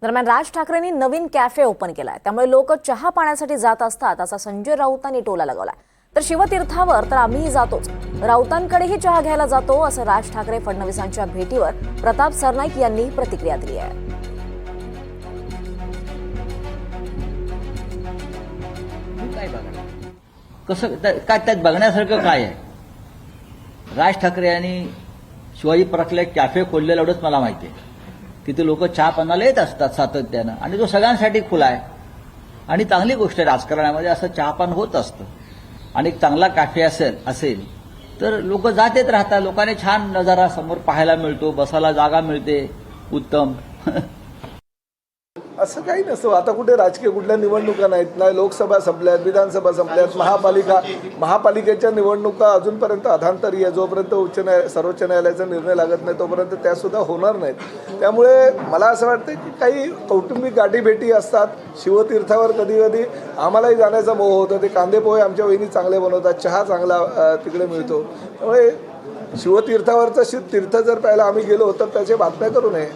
दरम्यान राज ठाकरेंनी नवीन cafe open केलाय, त्यामुळे लोक चहा पाण्यासाठी जात असतात असा संजय राऊतांनी टोला लगावलाय. तर शिवतीर्थावर तर आम्हीही जातोच, राऊतांकडेही चहा घ्यायला जातो असं राज ठाकरे फडणवीसांच्या भेटीवर प्रताप सरनाईक यांनी प्रतिक्रिया दिली आहे. कसं काय त्यात बघण्यासारखं काय आहे? राज ठाकरे यांनी शिवाजी पार्कला एक कॅफे खोललेलं एवढंच मला माहिती आहे. तिथे लोक चहा पाण्याला येत असतात सातत्यानं आणि तो सगळ्यांसाठी खुला आहे आणि चांगली गोष्ट आहे. राजकारणामध्ये असं चहापान होत असतं आणि एक चांगला कॅफे असेल तर लोक जात येत राहतात. लोकांनी छान नजारा समोर पाहायला मिळतो, बसायला जागा मिळते, उत्तम. असं काही नसतं. आता कुठे राजकीय कुठल्या निवडणुका नाहीत, नाही लोकसभा संपल्यात, विधानसभा संपल्यात, महापालिकेच्या निवडणुका अजूनपर्यंत अधांतरी आहे. जोपर्यंत सर्वोच्च न्यायालयाचा निर्णय लागत नाही तोपर्यंत त्यासुद्धा होणार नाहीत. त्यामुळे मला असं वाटतं की काही कौटुंबिक गाठीभेटी असतात. शिवतीर्थावर कधी कधी आम्हालाही जाण्याचा मोह होतो. ते कांदे पोहे आमच्या वहिनी चांगले बनवतात, चहा चांगला तिकडे मिळतो. त्यामुळे शिवतीर्थावरचं तीर्थ जर पाहायला आम्ही गेलो तर त्याची बातम्या करू नये.